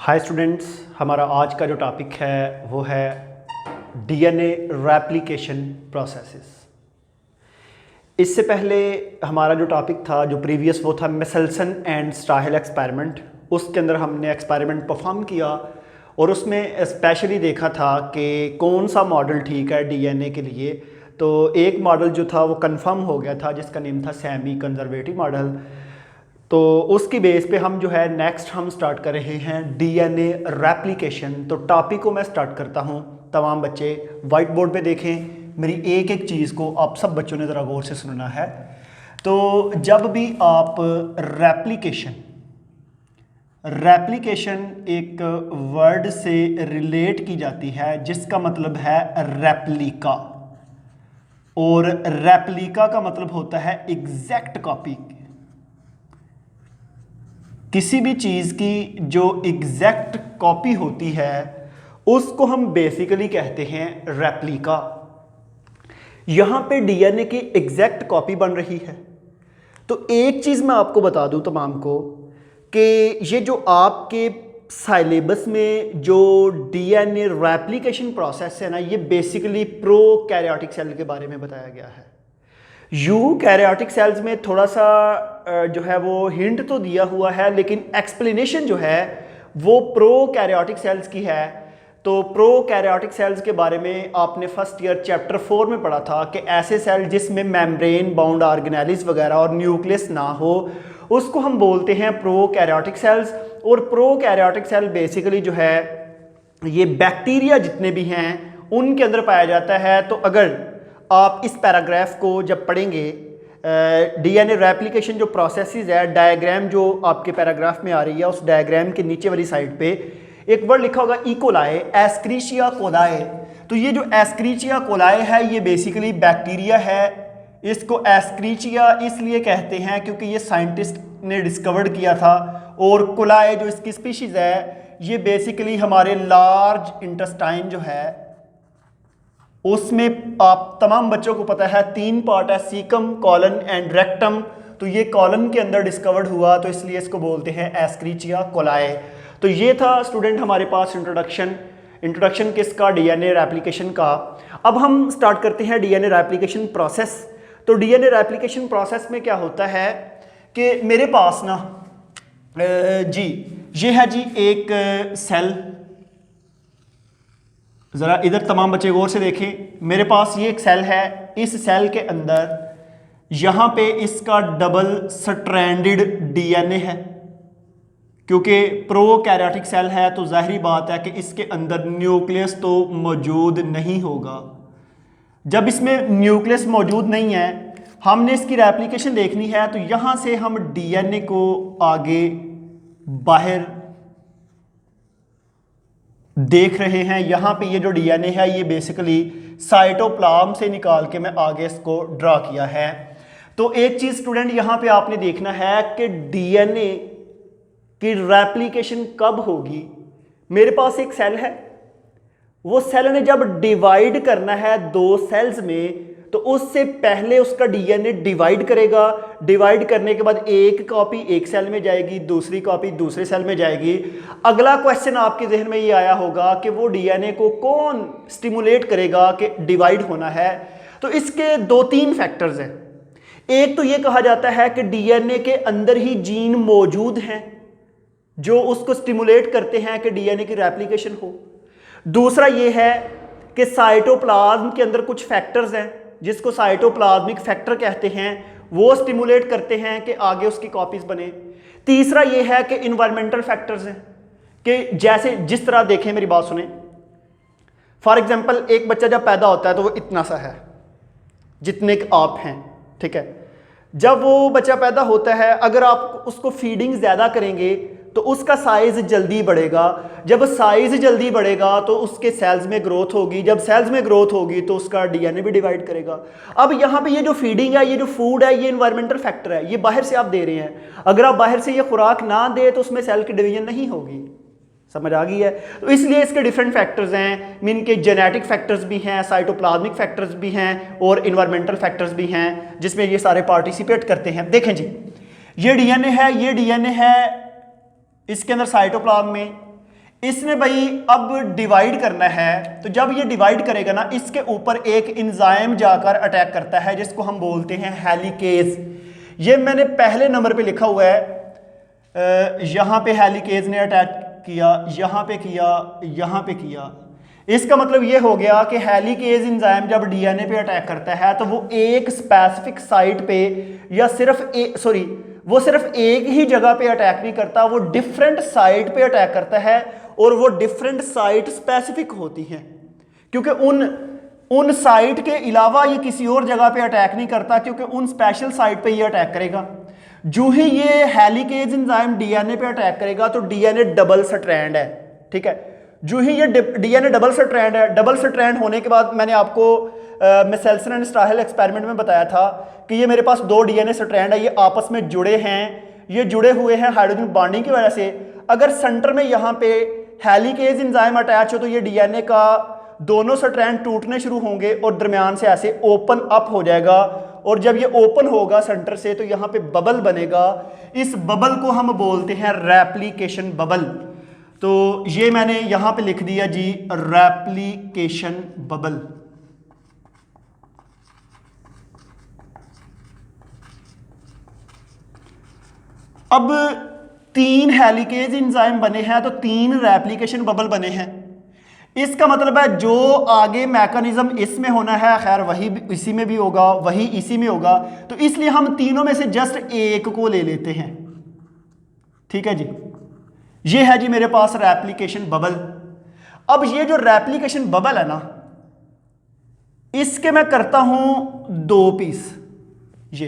Hi students, हमारा आज का जो टॉपिक है वो है डीएनए रेप्लिकेशन प्रोसेसेस। इससे पहले हमारा जो टॉपिक था, जो प्रीवियस, वो था मेसेल्सन एंड स्टाहेल एक्सपेरिमेंट। उसके अंदर हमने एक्सपेरिमेंट परफॉर्म किया और उसमें स्पेशली देखा था कि कौन सा मॉडल ठीक है डीएनए के लिए। तो एक मॉडल जो था वो कंफर्म हो गया था, जिसका नेम था सेमी कंजर्वेटिव मॉडल। तो उसकी बेस पे हम जो है नेक्स्ट हम स्टार्ट कर रहे हैं डीएनए रेप्लिकेशन। तो टॉपिक को मैं स्टार्ट करता हूं। तमाम बच्चे वाइट बोर्ड पे देखें, मेरी एक एक चीज़ को आप सब बच्चों ने ज़रा गौर से सुनना है। तो जब भी आप रेप्लिकेशन एक वर्ड से रिलेट की जाती है जिसका मतलब है रेप्लिका, और रेप्लिका का मतलब होता है एग्जैक्ट कॉपी। किसी भी चीज़ की जो एग्जैक्ट कॉपी होती है उसको हम बेसिकली कहते हैं रेप्लिका। यहां पे डीएनए की एग्जैक्ट कॉपी बन रही है। तो एक चीज़ मैं आपको बता दूं तमाम को कि ये जो आपके साइलेबस में जो डीएनए रेप्लिकेशन प्रोसेस है ना, ये बेसिकली प्रोकैरियोटिक सेल के बारे में बताया गया है। यूकैरियोटिक सेल्स में थोड़ा सा जो है वो हिंट तो दिया हुआ है, लेकिन एक्सप्लेनेशन जो है वो प्रोकैरियोटिक सेल्स की है। तो प्रोकैरियोटिक सेल्स के बारे में आपने फर्स्ट ईयर चैप्टर 4 में पढ़ा था कि ऐसे सेल जिसमें मेम्ब्रेन बाउंड ऑर्गेनेलिस वगैरह और न्यूक्लियस ना हो उसको हम बोलते हैं प्रोकैरियोटिक सेल्स। और प्रोकैरियोटिक सेल बेसिकली जो है ये बैक्टीरिया जितने भी हैं उनके अंदर पाया जाता है। तो अगर आप इस पैराग्राफ को जब पढ़ेंगे, डीएनए रेप्लिकेशन जो प्रोसेसेस है, डायग्राम जो आपके पैराग्राफ में आ रही है, उस डायग्राम के नीचे वाली साइड पे एक वर्ड लिखा होगा इकोलाई, एस्क्रिचिया कोलाई। तो ये जो एस्क्रिचिया कोलाई है ये बेसिकली बैक्टीरिया है। इसको एस्क्रिचिया इसलिए कहते हैं क्योंकि ये साइंटिस्ट ने डिस्कवर्ड किया था। और कोलाई जो इसकी स्पीशीज है ये बेसिकली हमारे लार्ज इंटेस्टाइन जो है उसमें, आप तमाम बच्चों को पता है 3 पार्ट है, सीकम, कॉलन एंड रेक्टम। तो ये कॉलन के अंदर डिस्कवर्ड हुआ, तो इसलिए इसको बोलते हैं एस्क्रिचिया कोलाई। तो ये था स्टूडेंट हमारे पास इंट्रोडक्शन किसका, डीएनए रेप्लिकेशन का। अब हम स्टार्ट करते हैं डीएनए रेप्लिकेशन प्रोसेस। तो डीएनए रेप्लिकेशन प्रोसेस में क्या होता है कि मेरे पास ना जी ये है जी एक सेल। ज़रा इधर तमाम बच्चे गौर से देखें, मेरे पास ये एक सेल है। इस सेल के अंदर यहाँ पे इसका डबल स्ट्रैंडेड डीएनए है। क्योंकि प्रोकैरियोटिक सेल है तो जाहिर बात है कि इसके अंदर न्यूक्लियस तो मौजूद नहीं होगा। जब इसमें न्यूक्लियस मौजूद नहीं है, हमने इसकी रेप्लिकेशन देखनी है, तो यहाँ से हम डीएनए को आगे बाहर देख रहे हैं। यहाँ पे ये जो डीएनए है ये बेसिकली साइटोप्लाज्म से निकाल के मैं आगे इसको ड्रा किया है। तो एक चीज स्टूडेंट यहाँ पे आपने देखना है कि डीएनए की रेप्लिकेशन कब होगी। मेरे पास एक सेल है, वो सेल ने जब डिवाइड करना है 2 सेल्स में, तो उससे पहले उसका डीएनए डिवाइड करेगा। डिवाइड करने के बाद एक कॉपी एक सेल में जाएगी, दूसरी कॉपी दूसरे सेल में जाएगी। अगला क्वेश्चन आपके जहन में ये आया होगा कि वो डीएनए को कौन स्टिमुलेट करेगा कि डिवाइड होना है। तो इसके 2-3 फैक्टर्स हैं। एक तो ये कहा जाता है कि डीएनए के अंदर ही जीन मौजूद हैं जो उसको स्टिमुलेट करते हैं कि डीएनए की रेप्लिकेशन हो। दूसरा ये है कि साइटोप्लाज्म के अंदर कुछ फैक्टर्स हैं जिसको साइटोप्लाज्मिक फैक्टर कहते हैं, वो स्टिमुलेट करते हैं कि आगे उसकी कॉपीज बने। तीसरा ये है कि इन्वायरमेंटल फैक्टर्स हैं कि जैसे जिस तरह देखें, मेरी बात सुने, फॉर एग्जांपल एक बच्चा जब पैदा होता है तो वो इतना सा है जितने के आप हैं, ठीक है। जब वो बच्चा पैदा होता है, अगर आप उसको फीडिंग ज़्यादा करेंगे तो उसका साइज जल्दी बढ़ेगा। जब साइज जल्दी बढ़ेगा तो उसके सेल्स में ग्रोथ होगी। जब सेल्स में ग्रोथ होगी तो उसका डीएनए भी डिवाइड करेगा। अब यहाँ पे ये जो फीडिंग है, ये जो फूड है, ये इन्वायरमेंटल फैक्टर है, ये बाहर से आप दे रहे हैं। अगर आप बाहर से ये खुराक ना दे तो उसमें सेल की डिवीजन नहीं होगी। समझ आ गई है? तो इसलिए इसके डिफरेंट फैक्टर्स हैं, मीन के जेनेटिक फैक्टर्स भी हैं, साइटोप्लाज्मिक फैक्टर्स भी हैं और इन्वायरमेंटल फैक्टर्स भी हैं, जिसमें ये सारे पार्टिसिपेट करते हैं। देखें जी, ये डीएनए है, ये डीएनए है इसके अंदर साइटोप्लाज्म में, इसने भाई अब डिवाइड करना है, तो जब ये डिवाइड करेगा ना, इसके ऊपर एक एंजाइम जाकर अटैक करता है जिसको हम बोलते हैं हेलिकेज। ये मैंने पहले नंबर पे लिखा हुआ है, यहां पे हेलिकेज ने अटैक किया, यहां पे किया, यहां पे किया। इसका मतलब ये हो गया कि हेलिकेज एंजाइम जब डीएनए पे अटैक करता है तो वो एक स्पेसिफिक साइट पे या वो सिर्फ एक ही जगह पे अटैक नहीं करता, वो डिफरेंट साइट पे अटैक करता है, और वो डिफरेंट साइट स्पेसिफिक होती हैं, क्योंकि उन साइट के अलावा ये किसी और जगह पे अटैक नहीं करता, क्योंकि उन स्पेशल साइट पे ये अटैक करेगा। जो ही ये हेलिकेज एंजाइम डीएनए पे अटैक करेगा तो डीएनए डबल स्ट्रैंड है, ठीक है। जो ही ये डीएनए डबल स्ट्रैंड है, डबल स्ट्रैंड होने के बाद मैंने आपको मेसेल्सन एंड स्टाहेल एक्सपेरिमेंट में बताया था कि ये मेरे पास दो डीएनए स्ट्रैंड है, ये आपस में जुड़े हैं, ये जुड़े हुए हैं हाइड्रोजन बॉन्डिंग की वजह से। अगर सेंटर में यहाँ पे हेलिकेज एंजाइम अटैच हो तो ये डीएनए का दोनों स्ट्रैंड टूटने शुरू होंगे और दरमियान से ऐसे ओपन अप हो जाएगा, और जब ये ओपन होगा सेंटर से तो यहाँ पे बबल बनेगा। इस बबल को हम बोलते हैं रेप्लिकेशन बबल। तो ये मैंने यहां पे लिख दिया जी, रेप्लिकेशन बबल। अब 3 हेलिकेज एंजाइम बने हैं तो 3 रेप्लिकेशन बबल बने हैं। इसका मतलब है जो आगे मैकेनिज्म इसमें होना है, खैर वही इसी में भी होगा, वही इसी में होगा, तो इसलिए हम तीनों में से जस्ट एक को ले लेते हैं, ठीक है जी। ये है जी मेरे पास रेप्लिकेशन बबल। अब ये जो रेप्लिकेशन बबल है ना, इसके मैं करता हूं 2 पीस। ये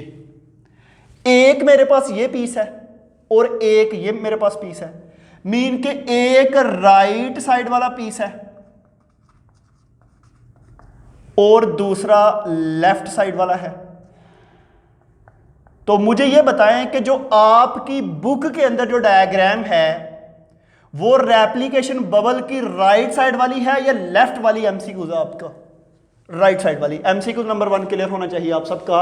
एक मेरे पास ये पीस है और एक ये मेरे पास पीस है, मीन के एक राइट साइड वाला पीस है और दूसरा लेफ्ट साइड वाला है। तो मुझे यह बताएं कि जो आपकी बुक के अंदर जो डायग्राम है वो रेप्लिकेशन बबल की राइट साइड वाली है या लेफ्ट वाली? एमसीक्यूज आपका राइट साइड वाली। एमसीक्यू नंबर 1 क्लियर होना चाहिए आप सबका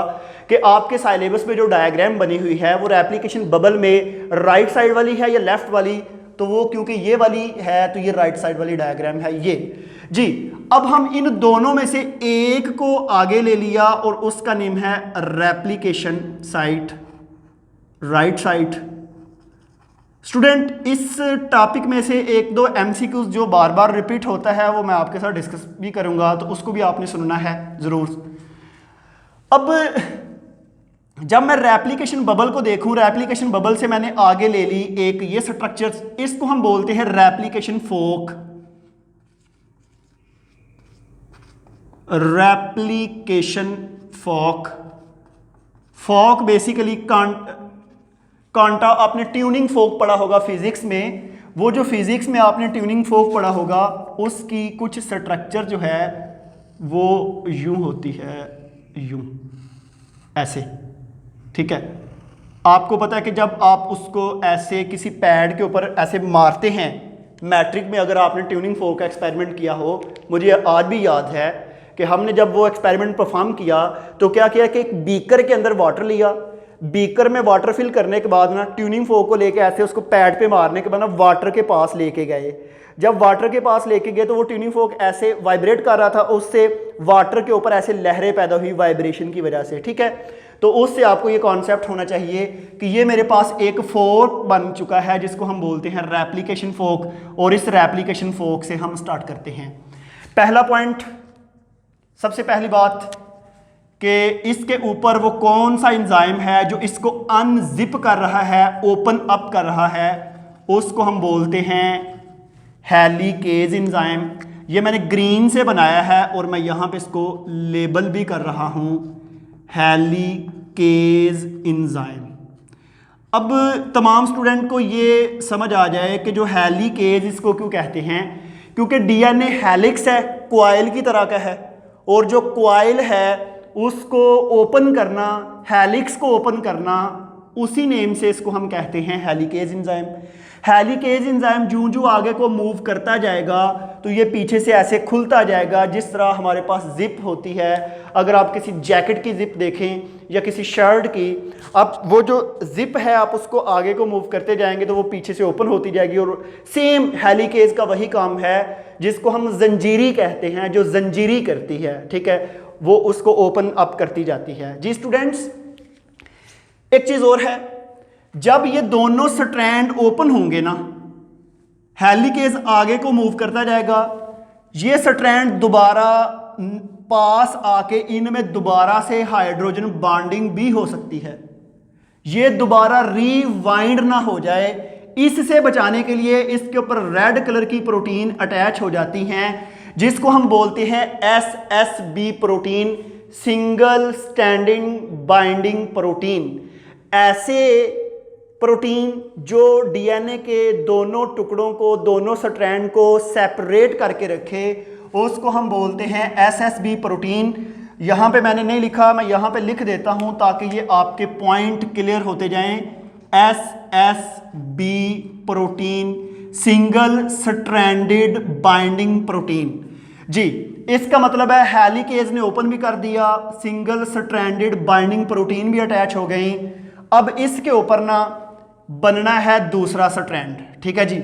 कि आपके साइलेबस में जो डायग्राम बनी हुई है वो रेप्लिकेशन बबल में राइट साइड वाली है या लेफ्ट वाली। तो वो क्योंकि ये वाली है तो ये राइट साइड वाली डायग्राम है ये जी। अब हम इन दोनों में से एक को आगे ले लिया और उसका नेम है replication site, right side. Student इस टॉपिक में से 1-2 एमसीक्यूज जो बार बार रिपीट होता है वो मैं आपके साथ डिस्कस भी करूंगा, तो उसको भी आपने सुनना है जरूर। अब जब मैं रेप्लिकेशन बबल को देखूं, रेप्लिकेशन बबल से मैंने आगे ले ली एक ये स्ट्रक्चर, इसको हम बोलते हैं रेप्लिकेशन फोक। रेप्लिकेशन फोक, फोक बेसिकली कांटा आपने ट्यूनिंग फोक पढ़ा होगा फिजिक्स में, वो जो फिजिक्स में आपने ट्यूनिंग फोक पढ़ा होगा उसकी कुछ स्ट्रक्चर जो है वो यूं होती है, यूं ऐसे, ठीक है। आपको पता है कि जब आप उसको ऐसे किसी पैड के ऊपर ऐसे मारते हैं, मैट्रिक में अगर आपने ट्यूनिंग फोक का एक्सपेरिमेंट किया हो, मुझे आज भी याद है कि हमने जब वो एक्सपेरिमेंट परफॉर्म किया तो क्या किया कि एक बीकर के अंदर वाटर लिया, बीकर में वाटर फिल करने के बाद ना ट्यूनिंग फोक को लेके ऐसे उसको पैड पे मारने के बाद ना वाटर के पास लेके गए। जब वाटर के पास लेके गए तो वो ट्यूनिंग फोक ऐसे वाइब्रेट कर रहा था, उससे वाटर के ऊपर ऐसे लहरें पैदा हुई वाइब्रेशन की वजह से, ठीक है। तो उससे आपको ये कॉन्सेप्ट होना चाहिए कि ये मेरे पास एक फोक बन चुका है जिसको हम बोलते हैं रेप्लिकेशन फोक, और इस रेप्लिकेशन फोक से हम स्टार्ट करते हैं। पहला पॉइंट, सबसे पहली बात कि इसके ऊपर वो कौन सा एंजाइम है जो इसको अनजिप कर रहा है, ओपन अप कर रहा है, उसको हम बोलते हैं हेलिकेज एंजाइम। ये मैंने ग्रीन से बनाया है और मैं यहाँ पे इसको लेबल भी कर रहा हूँ, हेलिकेज एंजाइम। अब तमाम स्टूडेंट को ये समझ आ जाए कि जो हेलिकेज इसको क्यों कहते हैं, क्योंकि डीएनए हेलिक्स है, कॉइल की तरह का है, और जो कॉइल है उसको ओपन करना, हेलिक्स को ओपन करना, उसी नेम से इसको हम कहते हैं हेलिकेज एंजाइम। हेलिकेज एंजाइम जूं जूं आगे को मूव करता जाएगा तो ये पीछे से ऐसे खुलता जाएगा, जिस तरह हमारे पास जिप होती है। अगर आप किसी जैकेट की जिप देखें या किसी शर्ट की, अब वो जो जिप है आप उसको आगे को मूव करते जाएंगे तो वो पीछे से ओपन होती जाएगी। और सेम हेलिकेज का वही काम है जिसको हम जंजीरी कहते हैं, जो जंजीरी करती है, ठीक है, वो उसको ओपन अप करती जाती है। जी स्टूडेंट्स, एक चीज और है, जब ये दोनों स्ट्रैंड ओपन होंगे ना, हेलिकेज आगे को मूव करता जाएगा, ये स्ट्रैंड दोबारा पास आके इनमें दोबारा से हाइड्रोजन बॉन्डिंग भी हो सकती है। ये दोबारा रीवाइंड ना हो जाए, इससे बचाने के लिए इसके ऊपर रेड कलर की प्रोटीन अटैच हो जाती हैं, जिसको हम बोलते हैं SSB protein, single standing binding protein. ऐसे प्रोटीन जो डीएनए के दोनों टुकड़ों को, दोनों स्ट्रैंड को सेपरेट करके रखे, उसको हम बोलते हैं SSB प्रोटीन। यहाँ पे मैंने नहीं लिखा, मैं यहाँ पे लिख देता हूँ ताकि ये आपके पॉइंट क्लियर होते जाएं। SSB protein, single stranded binding protein. जी, इसका मतलब है हेलिकेज ने ओपन भी कर दिया, सिंगल स्ट्रैंडेड बाइंडिंग प्रोटीन भी अटैच हो गई। अब इसके ऊपर ना बनना है दूसरा स्ट्रैंड, ठीक है जी।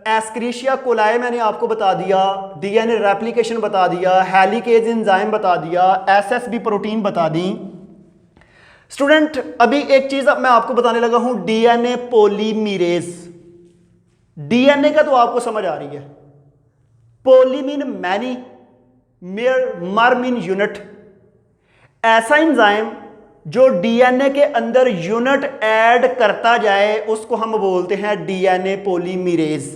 एस्क्रिशिया कोलाई मैंने आपको बता दिया, डीएनए रेप्लिकेशन बता दिया, हेलिकेज एंजाइम बता दिया, SSB प्रोटीन बता दी। स्टूडेंट, अभी एक चीज मैं आपको बताने लगा हूं, डीएनए पॉलीमरेज। डीएनए का तो आपको समझ आ रही है, पॉली मीन मैनी, मर मीन यूनिट। ऐसा एंजाइम जो डीएनए के अंदर यूनिट ऐड करता जाए उसको हम बोलते हैं डीएनए पॉलीमरेज।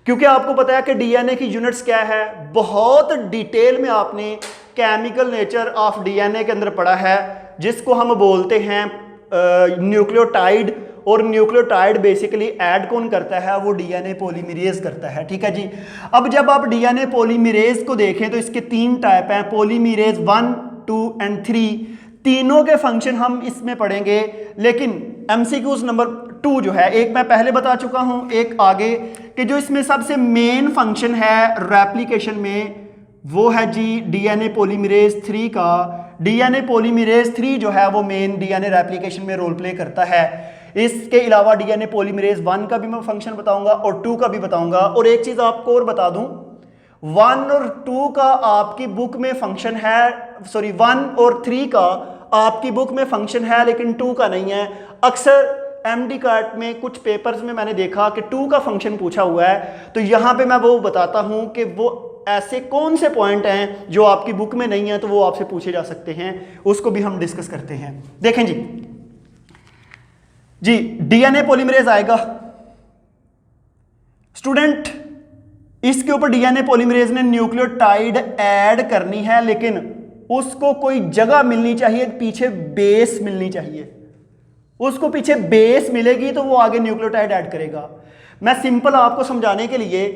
क्योंकि आपको पता है कि डीएनए की यूनिट्स क्या है, बहुत डिटेल में आपने केमिकल नेचर ऑफ डीएनए के अंदर पढ़ा है, जिसको हम बोलते हैं न्यूक्लियोटाइड। और न्यूक्लियोटाइड बेसिकली ऐड कौन करता है, वो डीएनए पॉलीमरेज करता है, ठीक है जी। अब जब आप डीएनए पॉलीमरेज को देखें तो इसके 3 टाइप हैं, पॉलीमरेज 1, 2 एंड 3। तीनों के फंक्शन हम इसमें पढ़ेंगे, लेकिन MCQs नंबर 2 जो है, एक मैं पहले बता चुका हूं, एक आगे, कि जो इसमें सबसे मेन फंक्शन है रेप्लिकेशन में, वो है जी डीएनए पॉलीमरेज 3 का। डीएनए पॉलीमरेज 3 जो है वो मेन डीएनए रेप्लिकेशन में रोल प्ले करता है। इसके अलावा डीएनए पॉलीमरेज 1 का भी मैं फंक्शन बताऊंगा और 2 का भी बताऊंगा। और एक चीज आपको और बता दूं, 1 और 2 का आपकी बुक में फंक्शन है, सॉरी 1 और 3 का आपकी बुक में फंक्शन है, लेकिन 2 का नहीं है। अक्सर MD कार्ट में कुछ पेपर्स में मैंने देखा कि 2 का फंक्शन पूछा हुआ है, तो यहां पे मैं वो बताता हूं कि वो ऐसे कौन से पॉइंट हैं जो आपकी बुक में नहीं है, तो वो आपसे पूछे जा सकते हैं, उसको भी हम डिस्कस करते हैं। देखें जी डीएनए पॉलीमरेज आएगा स्टूडेंट, इसके ऊपर डीएनए पॉलीमरेज ने न्यूक्लियोटाइड ऐड करनी है, लेकिन उसको कोई जगह मिलनी चाहिए, पीछे बेस मिलनी चाहिए। उसको पीछे बेस मिलेगी तो वो आगे न्यूक्लियोटाइड ऐड करेगा। मैं सिंपल आपको समझाने के लिए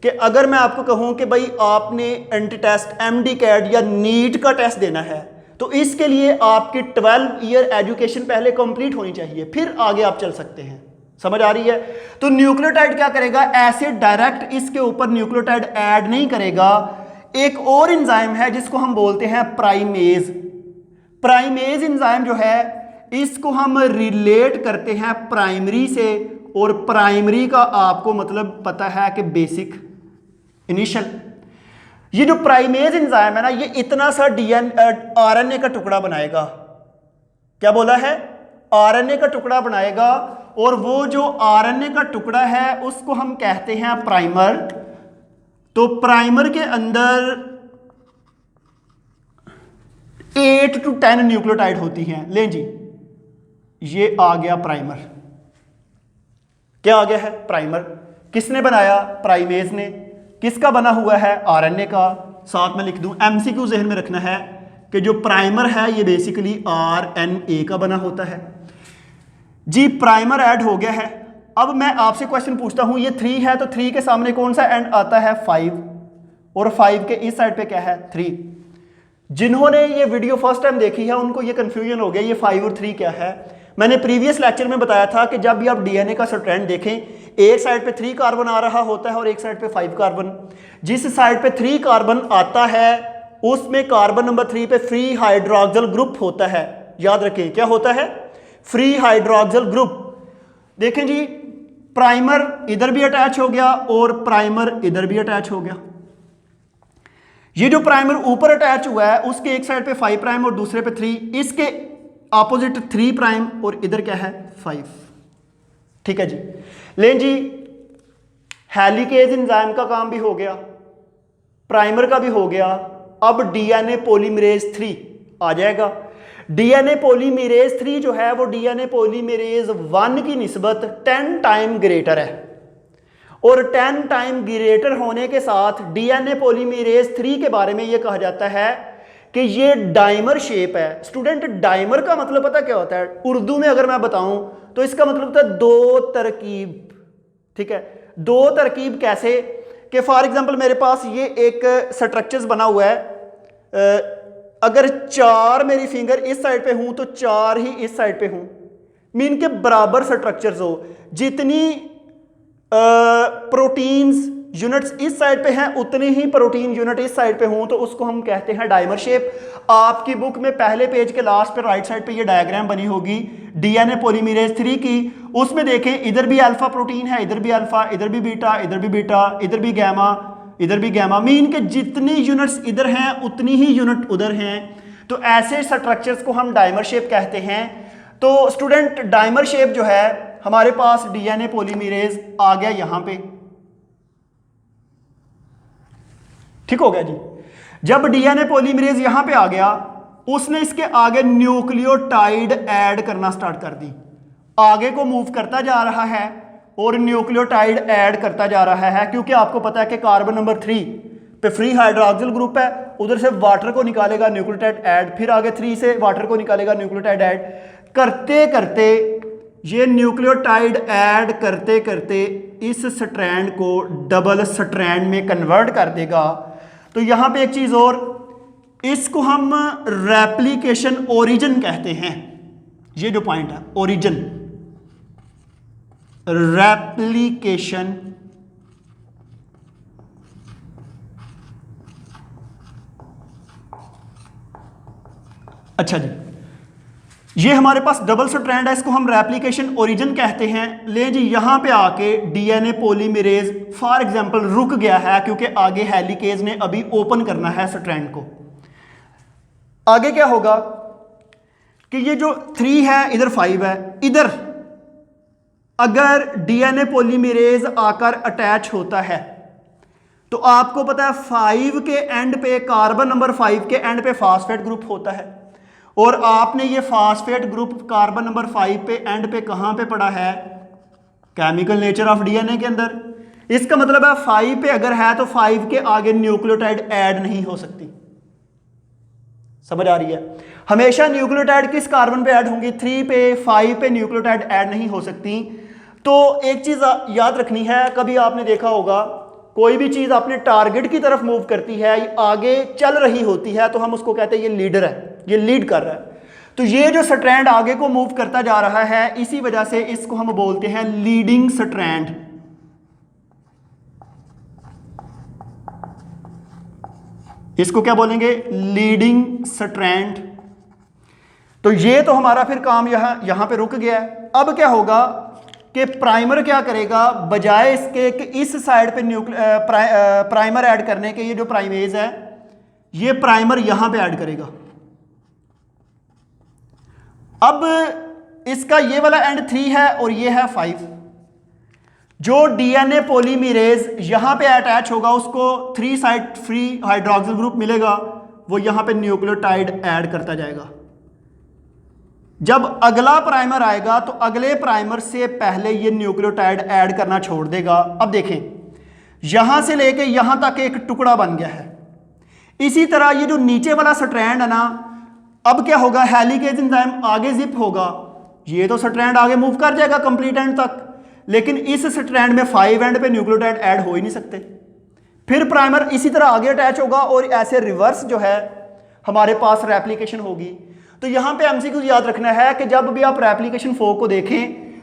कि अगर मैं आपको कहूं कि भाई आपने एंटी टेस्ट MD कैट या नीट का टेस्ट देना है, तो इसके लिए आपकी 12 ईयर एजुकेशन पहले कंप्लीट होनी चाहिए, फिर आगे आप चल सकते हैं। समझ आ रही है? तो न्यूक्लियोटाइड क्या करेगा, ऐसे डायरेक्ट इसके ऊपर न्यूक्लियोटाइड ऐड नहीं करेगा। एक और एंजाइम है जिसको हम बोलते हैं प्राइमेज। प्राइमेज एंजाइम जो है इसको हम रिलेट करते हैं प्राइमरी से, और प्राइमरी का आपको मतलब पता है कि बेसिक, इनिशियल। ये जो प्राइमेज एंजाइम है ना, ये इतना सा RNA का टुकड़ा बनाएगा। क्या बोला है? RNA का टुकड़ा बनाएगा, और वो जो RNA का टुकड़ा है उसको हम कहते हैं प्राइमर। तो प्राइमर के अंदर 8 to 10 न्यूक्लियोटाइड होती हैं। लें जी, ये आ गया प्राइमर। क्या आ गया है? प्राइमर। किसने बनाया? प्राइमेज ने। किसका बना हुआ है? RNA का। साथ में लिख दूं, MCQ जहन में रखना है कि जो प्राइमर है ये बेसिकली RNA का बना होता है। जी प्राइमर ऐड हो गया है। अब मैं आपसे क्वेश्चन पूछता हूं, ये 3 है तो 3 के सामने कौन सा एंड आता है? 5, और 5 के इस साइड पे क्या है? 3। जिन्होंने ये वीडियो फर्स्ट टाइम देखी है उनको ये कंफ्यूजन हो गया ये 5 और 3 क्या है। मैंने प्रीवियस लेक्चर में बताया था कि जब भी आप डीएनए का स्ट्रैंड देखें, एक साइड पे 3 कार्बन आ रहा होता है और एक साइड पे 5 कार्बन। जिस साइड पे 3 कार्बन आता है उसमें कार्बन नंबर 3 पे फ्री हाइड्रोक्सिल ग्रुप होता है। याद रखें क्या होता है, फ्री हाइड्रोक्सिल ग्रुप। देखें जी, प्राइमर इधर भी अटैच हो गया और प्राइमर इधर भी अटैच हो गया। ये जो प्राइमर ऊपर अटैच हुआ है उसके एक साइड पे 5 प्राइम और दूसरे पे 3, इसके ऑपोजिट 3 प्राइम और इधर क्या है 5। ठीक है जी। लें जी, हेलिकेज एंजाइम का काम भी हो गया, प्राइमर का भी हो गया। अब डीएनए पॉलीमरेज 3 आ जाएगा। डीएनए पॉलीमरेज 3 जो है वो डीएनए पॉलीमरेज 1 की निस्बत 10 टाइम ग्रेटर है, और 10 टाइम ग्रेटर होने के साथ डीएनए पॉलीमरेज 3 के बारे में यह कहा जाता है कि ये डाइमर शेप है। स्टूडेंट, डाइमर का मतलब पता क्या होता है? उर्दू में अगर मैं बताऊं तो इसका मतलब होता है 2 तरकीब। ठीक है, 2 तरकीब कैसे कि फॉर एग्जांपल मेरे पास ये एक स्ट्रक्चर्स बना हुआ है, अगर 4 मेरी फिंगर इस साइड पे हूं तो 4 ही इस साइड पे हूं, मीन के बराबर स्ट्रक्चर्स हो। जितनी प्रोटीन्स यूनिट्स इस साइड पे हैं उतने ही प्रोटीन यूनिट इस साइड पे हों तो उसको हम कहते हैं डाइमर शेप। आपकी बुक में पहले पेज के लास्ट पे राइट साइड पे ये डायग्राम बनी होगी डीएनए पॉलीमरेज 3 की। उसमें देखें इधर भी अल्फा प्रोटीन है, इधर भी अल्फा, इधर भी बीटा, इधर भी बीटा, इधर भी गैमा, इधर भी गैमा। मीन के जितनी यूनिट्स इधर हैं उतनी ही यूनिट उधर हैं। तो ऐसे स्ट्रक्चर्स को हम डाइमर शेप कहते हैं। तो स्टूडेंट, डाइमर शेप जो है हमारे पास डीएनए पॉलीमरेज आ गया यहां पे। ठीक हो गया जी। जब डीएनए पॉलीमरेज यहां पे आ गया, उसने इसके आगे न्यूक्लियोटाइड ऐड करना स्टार्ट कर दी। आगे को मूव करता जा रहा है और न्यूक्लियोटाइड ऐड करता जा रहा है, क्योंकि आपको पता है कि कार्बन नंबर 3 पे फ्री हाइड्रोक्सिल ग्रुप है, उधर से वाटर को निकालेगा न्यूक्लियोटाइड ऐड, फिर आगे 3 से वाटर को निकालेगा न्यूक्लियोटाइड ऐड। करते करते ये न्यूक्लियोटाइड ऐड करते करते इस स्ट्रैंड को डबल स्ट्रैंड में कन्वर्ट कर देगा। तो यहां पे एक चीज और, इसको हम रेप्लिकेशन ओरिजिन कहते हैं। ये जो पॉइंट है ओरिजिन, रेप्लिकेशन अच्छा जी, ये हमारे पास डबल स्ट्रैंड है, इसको हम रेप्लिकेशन ओरिजिन कहते हैं। ले जी, यहां पे आके डीएनए पॉलीमरेज फॉर एग्जांपल रुक गया है क्योंकि आगे हेलिकेज ने अभी ओपन करना है स्ट्रैंड को। आगे क्या होगा कि ये जो 3 है इधर 5 है, इधर अगर डीएनए पॉलीमरेज आकर अटैच होता है तो आपको पता है 5 के एंड पे, कार्बन नंबर 5 के एंड पे फास्फेट ग्रुप होता है, और आपने ये फास्फेट ग्रुप कार्बन नंबर 5 पे एंड पे कहां पे पड़ा है? केमिकल नेचर ऑफ डीएनए के अंदर। इसका मतलब है 5 पे अगर है तो 5 के आगे न्यूक्लियोटाइड ऐड नहीं हो सकती। समझ आ रही है? हमेशा न्यूक्लियोटाइड किस कार्बन पे ऐड होंगी? 3 पे, 5 पे न्यूक्लियोटाइड ऐड नहीं हो सकती। तो एक चीज याद रखनी है, कभी आपने देखा होगा कोई भी चीज अपने टारगेट की तरफ मूव करती है, आगे चल रही होती है, तो हम उसको कहते हैं ये लीडर है, ये लीड कर रहा है। तो ये जो स्ट्रैंड आगे को मूव करता जा रहा है, इसी वजह से इसको हम बोलते हैं लीडिंग स्ट्रैंड। इसको क्या बोलेंगे? Leading strand. तो ये तो हमारा फिर काम यहां पे रुक गया है। अब क्या होगा कि प्राइमर क्या करेगा, बजाय इसके कि इस साइड पे प्राइमर ऐड करने के, ये जो प्राइमेज है ये प्राइमर यहां पे ऐड करेगा। अब इसका ये वाला एंड 3 है और ये है 5। जो डीएनए पॉलीमरेज यहां पे अटैच होगा उसको 3 साइड फ्री हाइड्रोक्सिल ग्रुप मिलेगा, वो यहां पे न्यूक्लियोटाइड ऐड करता जाएगा। जब अगला प्राइमर आएगा तो अगले प्राइमर से पहले ये न्यूक्लियोटाइड ऐड करना छोड़ देगा। अब देखें, यहां से लेके यहां तक एक टुकड़ा बन गया है। इसी तरह ये जो नीचे वाला स्ट्रैंड है ना, अब क्या होगा? हेलिकेज एंजाइम आगे जिप होगा, ये तो स्ट्रैंड आगे मूव कर जाएगा कंप्लीट एंड तक, लेकिन इस स्ट्रैंड में 5 एंड पे न्यूक्लियोटाइड ऐड हो ही नहीं सकते। फिर प्राइमर इसी तरह आगे अटैच होगा और ऐसे रिवर्स जो है हमारे पास रेप्लिकेशन होगी। तो यहां पे एमसीक्यू याद रखना है कि जब भी आप रेप्लिकेशन फोक को देखें,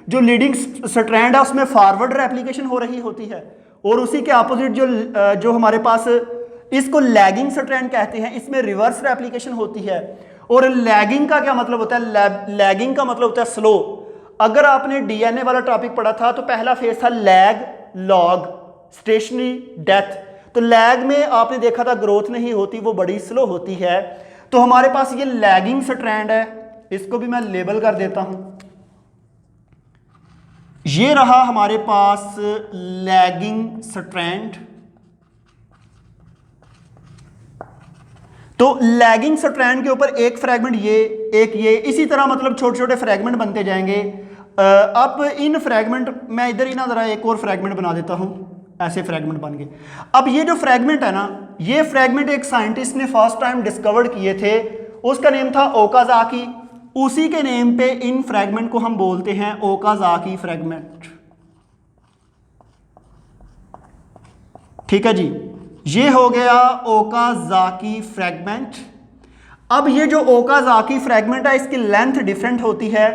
जो लीडिंग स्ट्रैंड है उसमें फॉरवर्ड रेप्लिकेशन हो रही होती है, और उसी के अपोजिट जो हमारे पास, इसको लैगिंग स्ट्रैंड कहते हैं, इसमें रिवर्स रेप्लिकेशन होती है। और लैगिंग का क्या मतलब होता है? लैगिंग का मतलब होता है स्लो। अगर आपने डीएनए वाला टॉपिक पढ़ा था तो पहला फेज था लैग, लॉग, स्टेशनरी, डेथ। तो लैग में आपने देखा था ग्रोथ नहीं होती, वो बड़ी स्लो होती है। तो हमारे पास ये लैगिंग स्ट्रैंड है, इसको भी मैं लेबल कर देता हूं। ये रहा हमारे पास लैगिंग स्ट्रैंड। तो लैगिंग स्ट्रैंड के ऊपर एक फ्रैगमेंट ये, एक ये, इसी तरह मतलब छोटे छोटे फ्रैगमेंट बनते जाएंगे। अब इन फ्रैगमेंट, मैं इधर ही ना जरा एक और फ्रैगमेंट बना देता हूं, ऐसे फ्रैगमेंट बन गए। अब ये जो फ्रैगमेंट है ना, ये फ्रैगमेंट एक साइंटिस्ट ने फर्स्ट टाइम डिस्कवर्ड किए थे, उसका नेम था ओकाजाकी। उसी के नेम पे इन फ्रैगमेंट को हम बोलते हैं ओकाजाकी फ्रैगमेंट। ठीक है जी, ये हो गया ओकाजाकी फ्रैगमेंट। अब ये जो ओकाजाकी फ्रैगमेंट है, इसकी लेंथ डिफरेंट होती है।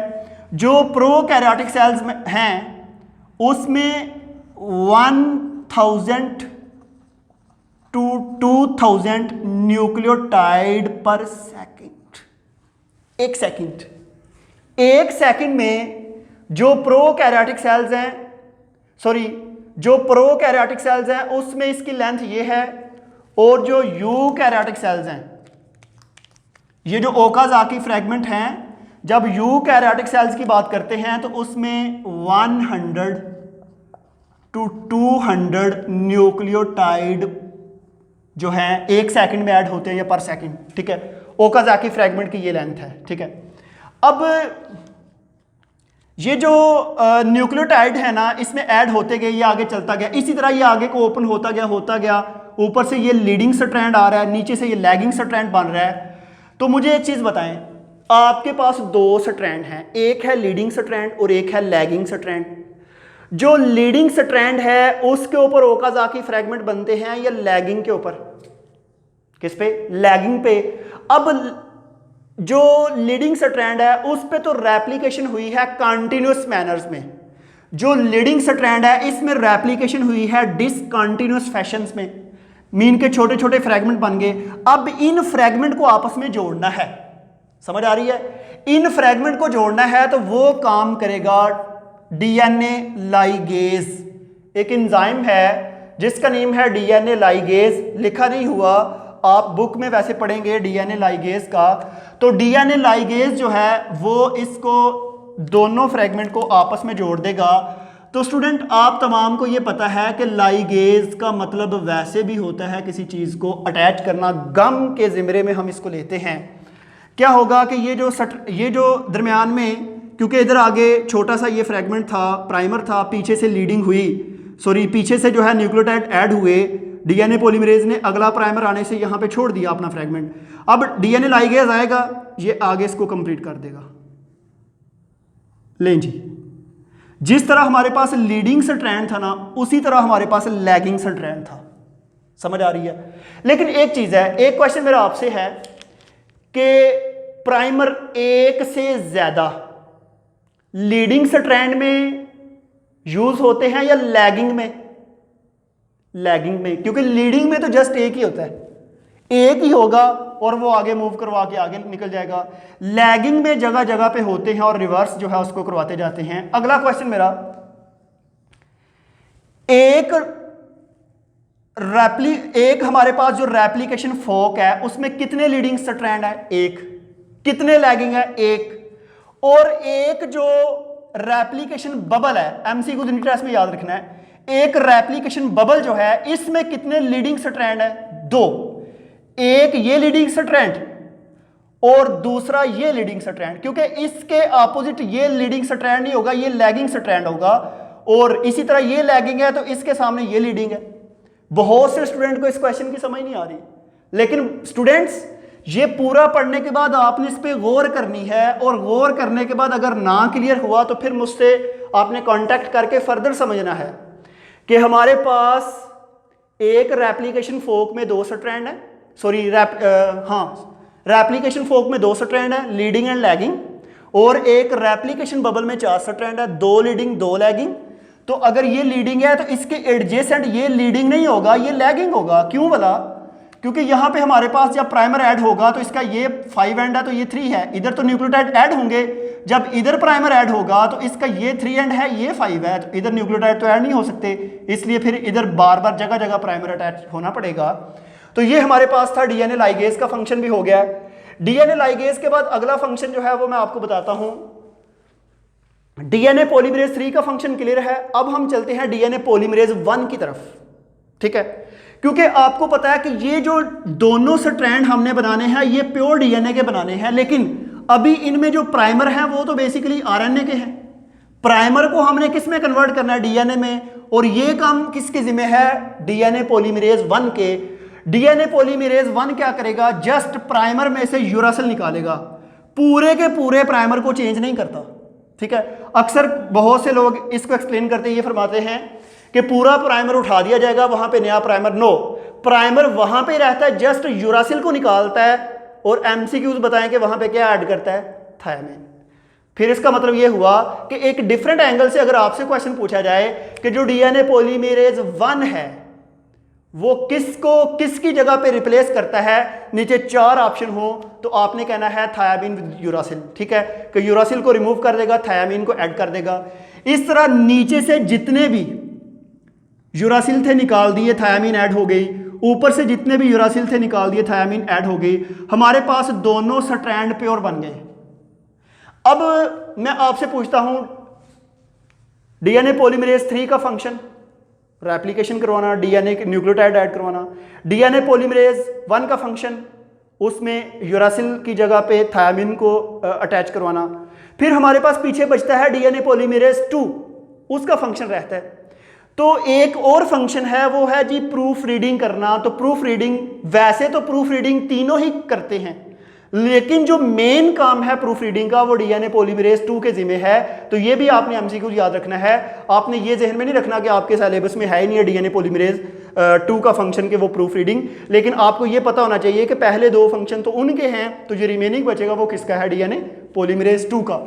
जो प्रोकैरियोटिक सेल्स में हैं उसमें 1000 to 2000 न्यूक्लियोटाइड पर सेकंड। एक सेकंड में जो प्रोकैरियोटिक सेल्स हैं, जो प्रोकैरियोटिक सेल्स हैं उसमें इसकी लेंथ ये है, और जो यूकैरियोटिक सेल्स हैं, ये जो ओकाजाकी फ्रैगमेंट हैं, जब यूकैरियोटिक सेल्स की बात करते हैं तो उसमें 100 to 200 न्यूक्लियोटाइड जो है एक सेकंड में ऐड होते हैं या पर सेकंड। ठीक है, ओकाजाकी फ्रैगमेंट की ये लेंथ है। ठीक है, अब ये जो न्यूक्लियोटाइड है ना, इसमें ऐड होते गए, ये आगे चलता गया, इसी तरह ये आगे को ओपन होता गया। ऊपर से ये लीडिंग स्ट्रैंड आ रहा है, नीचे से ये लैगिंग स्ट्रैंड बन रहा है। तो मुझे एक चीज बताएं, आपके पास दो स्ट्रैंड हैं, एक है लीडिंग स्ट्रैंड और एक है लैगिंग स्ट्रैंड। जो लीडिंग स्ट्रैंड है उसके ऊपर ओकाजाकी फ्रैगमेंट बनते हैं या लैगिंग के ऊपर? किस पे? लैगिंग पे। अब जो लीडिंग स्ट्रैंड है उस पे तो रेप्लिकेशन हुई है कंटिन्यूअस मैनर्स में। जो लीडिंग स्ट्रैंड है इसमें रेप्लिकेशन हुई है डिसकंटिन्यूअस फैशंस में, मीन के छोटे छोटे फ्रैगमेंट बन गए। अब इन फ्रैगमेंट को आपस में जोड़ना है, समझ आ रही है? इन फ्रैगमेंट को जोड़ना है तो वो काम करेगा डीएनए लाइगेज। एक एंजाइम है जिसका नेम है डीएनए लाइगेज, लिखा नहीं हुआ, आप बुक में वैसे पढ़ेंगे डीएनए लाइगेज का। तो डीएनए लाइगेज जो है वो इसको दोनों फ्रैगमेंट को आपस में जोड़ देगा। तो स्टूडेंट आप तमाम को ये पता है कि लाइगेज का मतलब वैसे भी होता है किसी चीज़ को अटैच करना, गम के ज़िमरे में हम इसको लेते हैं। क्या होगा कि ये जो दरमियान में, क्योंकि इधर आगे छोटा सा ये फ्रैगमेंट था, प्राइमर था, पीछे से लीडिंग हुई, पीछे से जो है न्यूक्लियोटाइड ऐड हुए, डीएनए पॉलीमरेज ने अगला प्राइमर आने से यहाँ पे छोड़ दिया अपना फ्रैगमेंट। अब डीएनए लाइगेज आएगा, ये आगे इसको कंप्लीट कर देगा। लें जी, जिस तरह हमारे पास लीडिंग स्ट्रैंड था ना, उसी तरह हमारे पास लैगिंग स्ट्रैंड था। समझ आ रही है? लेकिन एक चीज है, एक क्वेश्चन मेरा आपसे है कि प्राइमर एक से ज्यादा लीडिंग स्ट्रैंड में यूज होते हैं या लैगिंग में? लैगिंग में, क्योंकि लीडिंग में तो जस्ट एक ही होता है, एक ही होगा और वो आगे मूव करवा के आगे निकल जाएगा। लैगिंग में जगह जगह पे होते हैं और रिवर्स जो है उसको करवाते जाते हैं। अगला क्वेश्चन मेरा, एक हमारे पास जो रेप्लिकेशन फोक है उसमें कितने लीडिंग स्ट्रैंड है? एक। कितने लैगिंग है? एक। और एक जो रेप्लिकेशन बबल है, एमसीक्यू टेस्ट में याद रखना है, एक रेप्लिकेशन बबल जो है इसमें कितने लीडिंग स्ट्रैंड है? दो। एक ये लीडिंग स्ट्रैंड और दूसरा ये लीडिंग स्ट्रैंड, क्योंकि इसके अपोजिट ये लीडिंग स्ट्रैंड नहीं होगा, ये लैगिंग स्ट्रैंड होगा, और इसी तरह ये लैगिंग है तो इसके सामने ये लीडिंग है। बहुत से स्टूडेंट को इस क्वेश्चन की समझ नहीं आ रही, लेकिन स्टूडेंट्स ये पूरा पढ़ने के बाद आपने इस पर गौर करनी है, और गौर करने के बाद अगर ना क्लियर हुआ तो फिर मुझसे आपने कांटेक्ट करके फर्दर समझना है कि हमारे पास एक रेप्लिकेशन फोक में दो स्ट्रैंड है, रेप्लिकेशन फोक में 2 स्ट्रैंड है, लीडिंग एंड लैगिंग, और एक रेप्लिकेशन बबल में 4 स्ट्रैंड है, 2 लीडिंग 2 लैगिंग। तो अगर ये लीडिंग है तो इसके एडजेसेंट ये लीडिंग नहीं होगा, ये लैगिंग होगा। क्यों बोला? क्योंकि यहां पे हमारे पास जब प्राइमर ऐड होगा तो इसका ये 5 एंड है तो ये 3 है, इधर तो न्यूक्लियोटाइड ऐड होंगे। जब इधर प्राइमर ऐड होगा तो इसका ये 3 एंड है, ये 5 है, तो इधर न्यूक्लियोटाइड तो ऐड नहीं हो सकते, इसलिए फिर इधर बार बार जगह जगह प्राइमर अटैच होना पड़ेगा। तो ये हमारे पास था डीएनए लाइगेज का फंक्शन भी हो गया। डीएनए लाइगेज के बाद अगला फंक्शन जो है वो मैं आपको बताता हूं। डीएनए पॉलीमरेज 3 का फंक्शन क्लियर है। अब हम चलते हैं डीएनए पॉलीमरेज 1 की तरफ, ठीक है। क्योंकि आपको पता है कि ये जो दोनों स्ट्रैंड हमने बनाने हैं ये प्योर डीएनए के बनाने हैं, लेकिन अभी इनमें जो प्राइमर है वो तो बेसिकली आरएनए के हैं। प्राइमर को हमने किस में कन्वर्ट करना है? डीएनए में। और ये काम किसके जिम्मे है? डीएनए पॉलीमरेज 1 के। डीएनए पॉलीमरेज 1 क्या करेगा? जस्ट प्राइमर में से यूरासिल निकालेगा, पूरे के पूरे प्राइमर को चेंज नहीं करता, ठीक है। अक्सर बहुत से लोग इसको एक्सप्लेन करते ये फरमाते हैं कि पूरा प्राइमर उठा दिया जाएगा, वहां पे नया प्राइमर। नो, प्राइमर वहां पे रहता है, जस्ट यूरासिल को निकालता है और एमसीक्यूज बताएं कि वहां पे क्या ऐड करता है? थायमिन। फिर इसका मतलब ये हुआ कि एक डिफरेंट एंगल से अगर आपसे क्वेश्चन पूछा जाए कि जो डीएनए पॉलीमरेज 1 है वो किसकी जगह पे रिप्लेस करता है, नीचे 4 ऑप्शन हो तो आपने कहना है थायामीन विद यूरासिल, ठीक है। कि यूरासिल को रिमूव कर देगा, थायामीन को ऐड कर देगा। इस तरह नीचे से जितने भी यूरासिल थे निकाल दिए, थायामीन ऐड हो गई। ऊपर से जितने भी यूरासिल थे निकाल दिए, थायामीन ऐड हो गई। हमारे पास दोनों स्ट्रैंड प्योर बन गए। अब मैं आपसे पूछता हूं डीएनए पॉलीमरेज 3 का फंक्शन रेप्लिकेशन करवाना, डीएनए न्यूक्लियोटाइड ऐड करवाना। डीएनए पॉलीमरेज 1 का फंक्शन उसमें यूरासिल की जगह पे थायामीन को अटैच करवाना। फिर हमारे पास पीछे बचता है डीएनए पॉलीमरेज 2, उसका फंक्शन रहता है। तो एक और फंक्शन है वो है जी प्रूफ रीडिंग करना। तो प्रूफ रीडिंग, वैसे तो प्रूफ रीडिंग तीनों ही करते हैं, लेकिन जो मेन काम है प्रूफ रीडिंग का वो डीएनए पॉलीमरेज 2 के जिम्मे है। तो ये भी आपने एमसीक्यू याद रखना है। आपने ये जहन में नहीं रखना कि आपके सिलेबस में है ही नहीं है डीएनए पॉलीमरेज 2 का फंक्शन के वो प्रूफ रीडिंग, लेकिन आपको ये पता होना चाहिए कि पहले 2 फंक्शन तो उनके हैं, तो जो रिमेनिंग बचेगा वो किसका है? डीएनए पॉलीमरेज 2 का।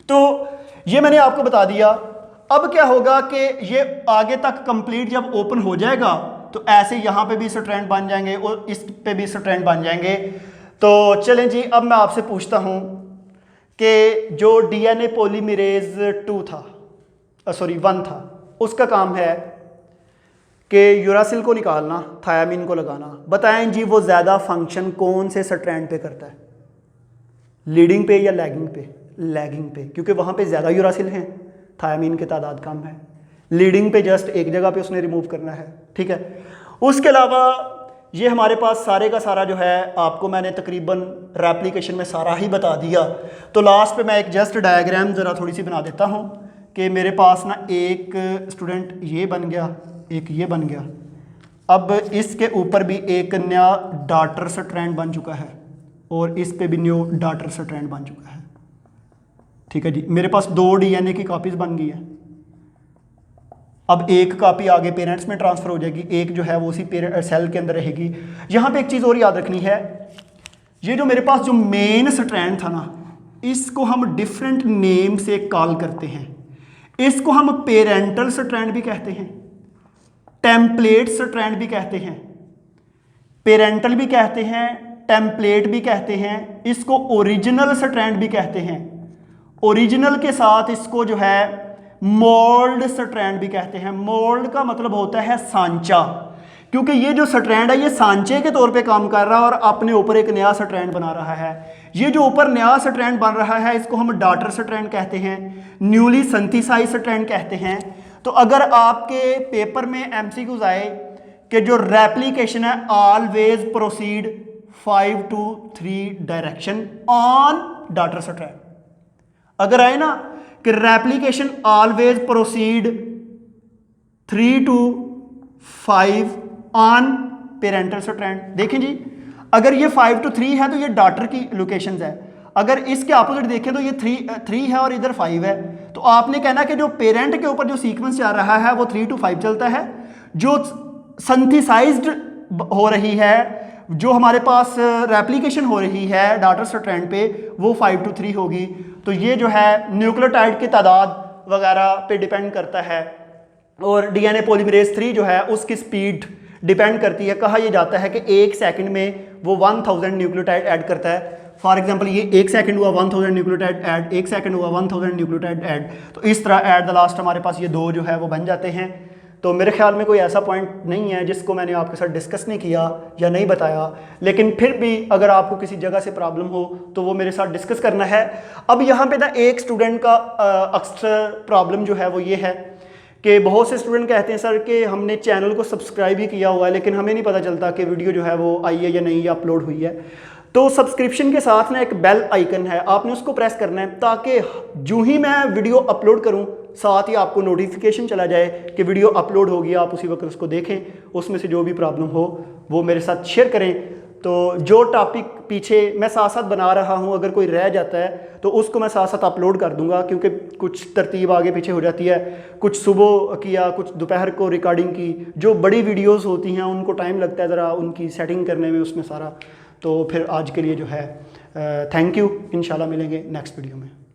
तो ये मैंने आपको बता दिया। अब क्या होगा कि ये आगे तक कंप्लीट जब ओपन हो जाएगा तो ऐसे यहाँ पे भी स्ट्रैंड बन जाएंगे और इस पे भी स्ट्रैंड बन जाएंगे। तो चलें जी, अब मैं आपसे पूछता हूँ कि जो डीएनए पॉलीमरेज 2 था, 1 था, उसका काम है कि यूरासिल को निकालना, थायामीन को लगाना। बताएं जी वो ज़्यादा फंक्शन कौन से स्ट्रैंड पे करता है? लीडिंग पे या लैगिंग पे? लैगिंग पे, क्योंकि वहाँ पे ज़्यादा यूरासिल हैं, थायामीन की तादाद कम है। लीडिंग पे जस्ट एक जगह पे उसने रिमूव करना है, ठीक है। उसके अलावा ये हमारे पास सारे का सारा जो है आपको मैंने तकरीबन रेप्लिकेशन में सारा ही बता दिया। तो लास्ट पे मैं एक जस्ट डायग्राम ज़रा थोड़ी सी बना देता हूँ कि मेरे पास ना एक स्टूडेंट ये बन गया, एक ये बन गया। अब इसके ऊपर भी एक नया डॉटर स्ट्रैंड बन चुका है और इस पे भी न्यू डॉटर स्ट्रैंड बन चुका है, ठीक है जी। मेरे पास 2 डीएनए की कॉपीज बन गई है। अब एक कॉपी आगे पेरेंट्स में ट्रांसफर हो जाएगी, एक जो है वो उसी सेल के अंदर रहेगी। यहाँ पे एक चीज़ और याद रखनी है, ये जो मेरे पास जो मेन स्ट्रैंड था ना, इसको हम डिफरेंट नेम से कॉल करते हैं। इसको हम पेरेंटल स्ट्रैंड भी कहते हैं, टेम्पलेट स्ट्रैंड भी कहते हैं, पेरेंटल भी कहते हैं, टेम्पलेट भी कहते हैं, इसको ओरिजिनल स्ट्रैंड भी कहते हैं। ओरिजिनल के साथ इसको जो है मोल्ड स्ट्रैंड भी कहते हैं। मोल्ड का मतलब होता है सांचा, क्योंकि ये जो स्ट्रैंड है ये सांचे के तौर पे काम कर रहा है और अपने ऊपर एक नया स्ट्रैंड बना रहा है। ये जो ऊपर नया स्ट्रैंड बन रहा है इसको हम डॉटर स्ट्रैंड कहते हैं, न्यूली सिंथेसाइज्ड स्ट्रैंड कहते हैं। तो अगर आपके पेपर में एमसीक्यूज आए कि जो रेप्लिकेशन है always proceed 5 to 3 direction on daughter strand, अगर आए ना कि replication always proceed 3 to 5 on parental strand, देखें जी अगर ये 5 to 3 है तो ये डॉटर की लोकेशंस है। अगर इसके अपोजिट देखें तो ये 3 है और इधर 5 है, तो आपने कहना कि जो पेरेंट के ऊपर जो सीक्वेंस जा रहा है वो 3 to 5 चलता है, जो सिंथेसाइज्ड हो रही है जो हमारे पास रेप्लिकेशन हो रही है डाटर स्ट्रैंड पे वो 5 to 3 होगी। तो ये जो है न्यूक्लियोटाइड की तादाद वगैरह पे डिपेंड करता है, और डीएनए पॉलीमरेज 3 जो है उसकी स्पीड डिपेंड करती है। कहा यह जाता है कि 1 सेकंड में वो 1000 न्यूक्लियोटाइड ऐड करता है। फॉर एग्जांपल ये 1 सेकंड हुआ 1000 न्यूक्लियोटाइड ऐड, 1 सेकंड हुआ 1000 न्यूक्लियोटाइड ऐड, तो इस तरह एट द लास्ट हमारे पास ये 2 जो है वो बन जाते हैं। तो मेरे ख्याल में कोई ऐसा पॉइंट नहीं है जिसको मैंने आपके साथ डिस्कस नहीं किया या नहीं बताया, लेकिन फिर भी अगर आपको किसी जगह से प्रॉब्लम हो तो वो मेरे साथ डिस्कस करना है। अब यहाँ पे ना एक स्टूडेंट का अक्सर प्रॉब्लम जो है वो ये है कि बहुत से स्टूडेंट कहते हैं सर कि हमने चैनल को सब्सक्राइब ही किया हुआ है लेकिन हमें नहीं पता चलता कि वीडियो जो है वो आई है या नहीं, या अपलोड हुई है। तो सब्सक्रिप्शन के साथ ना एक बेल आइकन है, आपने उसको प्रेस करना है ताकि जो ही मैं वीडियो अपलोड करूं साथ ही आपको नोटिफिकेशन चला जाए कि वीडियो अपलोड होगी, आप उसी वक्त उसको देखें। उसमें से जो भी प्रॉब्लम हो वो मेरे साथ शेयर करें। तो जो टॉपिक पीछे मैं साथ साथ बना रहा हूं अगर कोई रह जाता है तो उसको मैं साथ साथ अपलोड कर दूंगा, क्योंकि कुछ तरतीब आगे पीछे हो जाती है, कुछ सुबह किया कुछ दोपहर को रिकॉर्डिंग की। जो बड़ी वीडियोस होती हैं उनको टाइम लगता है ज़रा उनकी सेटिंग करने में उसमें सारा। तो फिर आज के लिए जो है थैंक यू, इंशाल्लाह मिलेंगे नेक्स्ट वीडियो में।